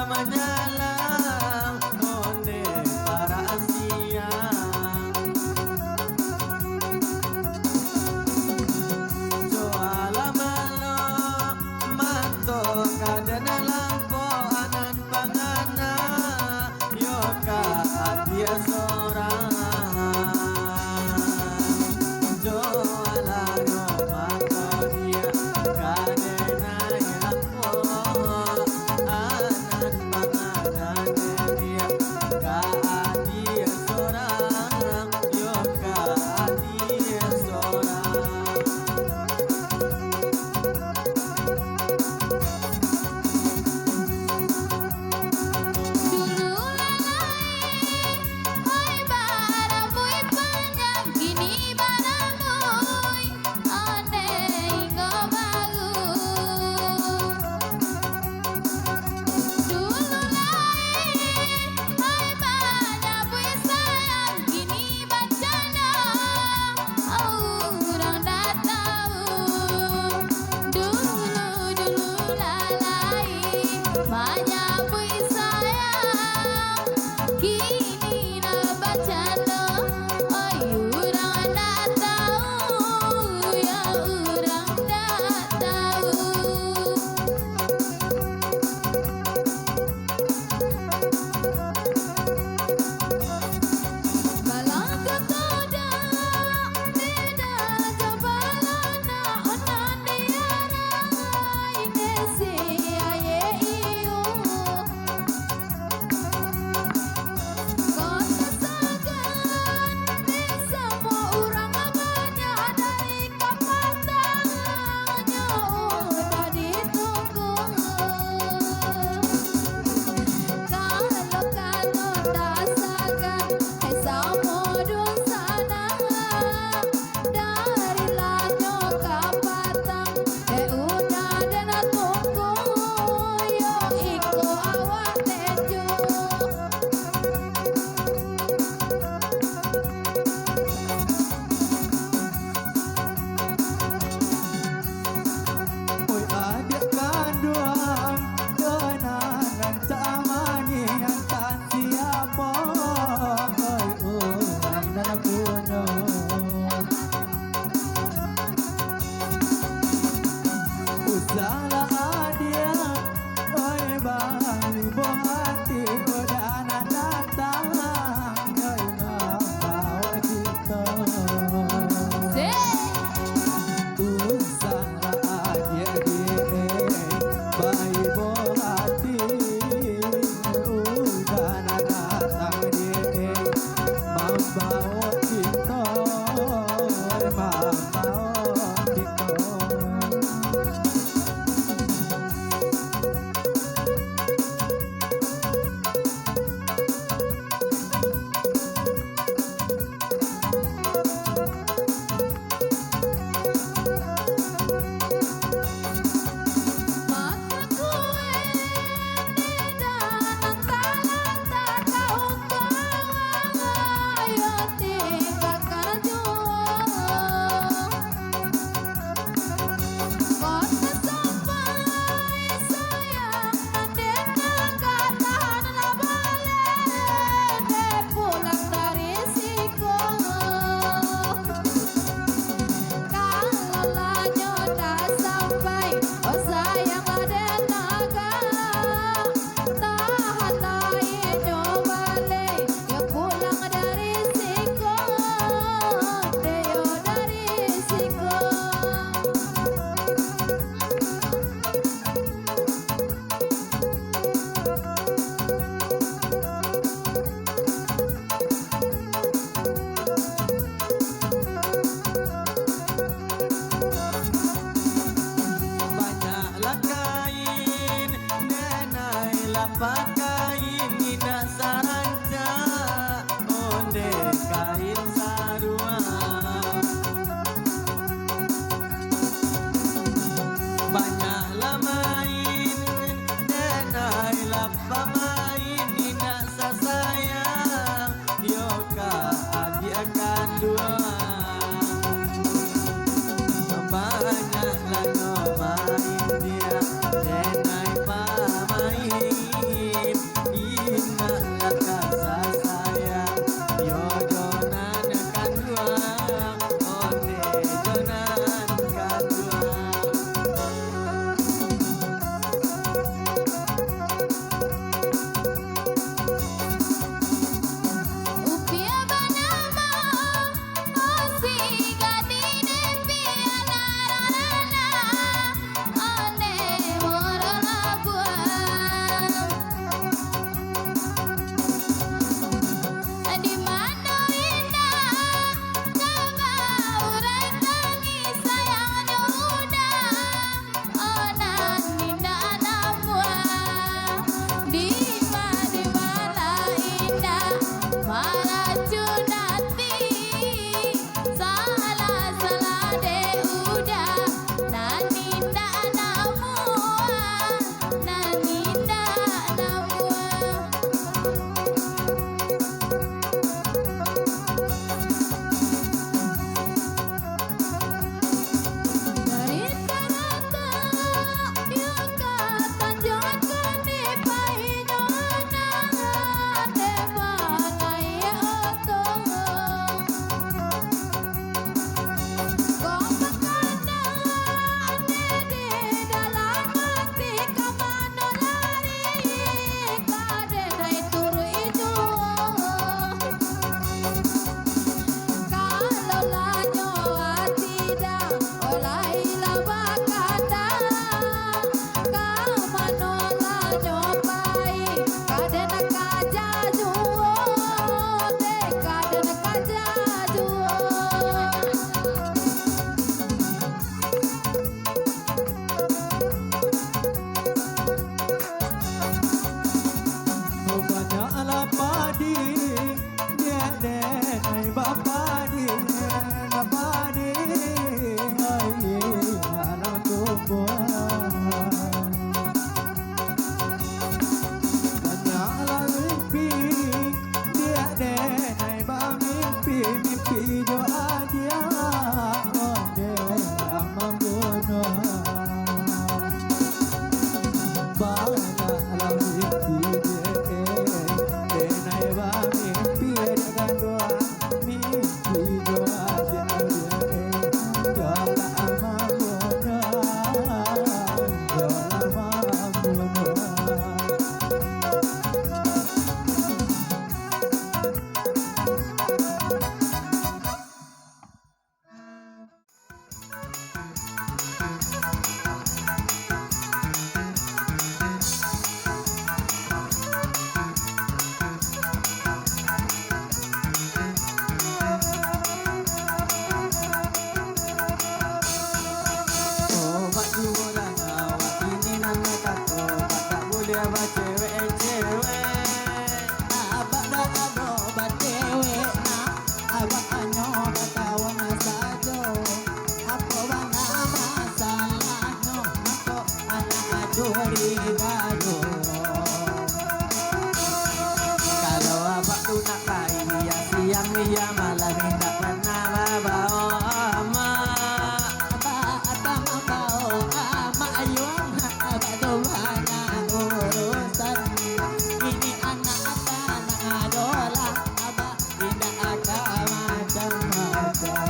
menyalang onde para siang Joala malo mato kadana lampo anan pangana yoka adia sorang Joala no mato dia kadena lampo anan pangana dia ka adia sorang yoka adia sorang Pakain nina saranca onde kain sarua banyak lamain denai lapa main nina sasayang yoka adi akan dua banyak lano main dia denai pamain cewek abak dah ado batewe na abak anyo batawa na sajo apa bana masalahnya ako anak adori gado kalau abak tu nak kaya siang dia malam tidak pernah bawa emak abak atang ambao ama ayuang abak tu banyak urusan ini anak adola abak tidak ada macam-macam.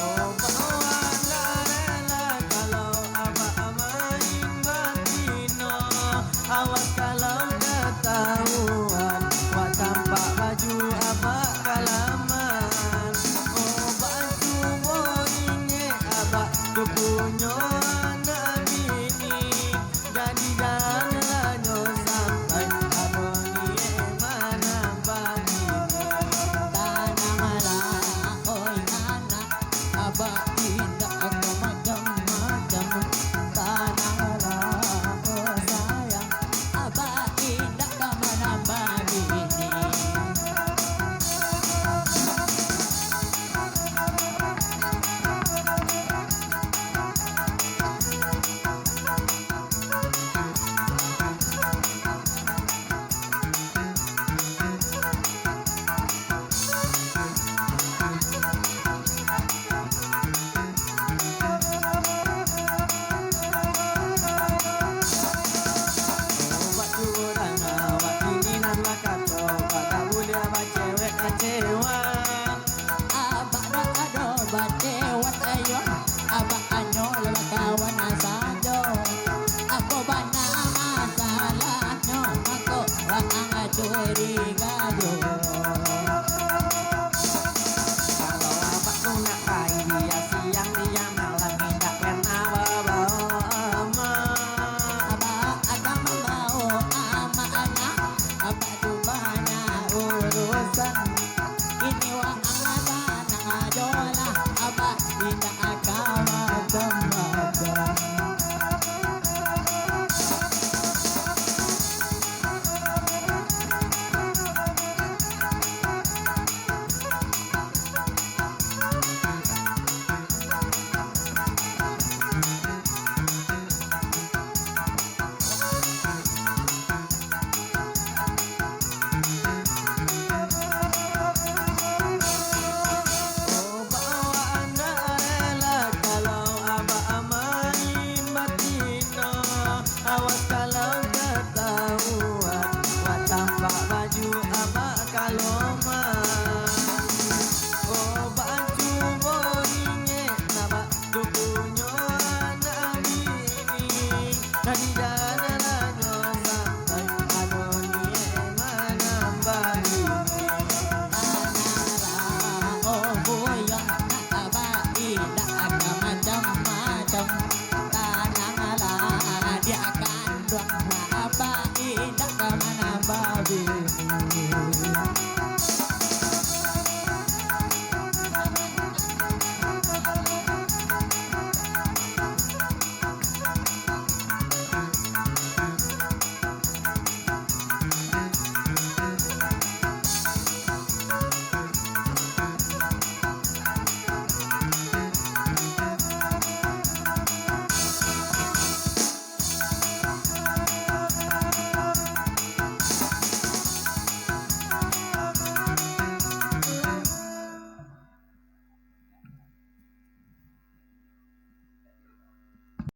oh bawa tak rela kalau abak main betina awas kalau ketahuan wak tampak baju abak kalaman oh baju boringnya abak tu punya anak bini jadi jalannya sampai abang ni mana begini Tanang oi anak abak tidak ada macam-macam tanang oh sayang abak tidak menambah bini Obat curang awak ini nama kata obat tak boleh abang cewek kecewa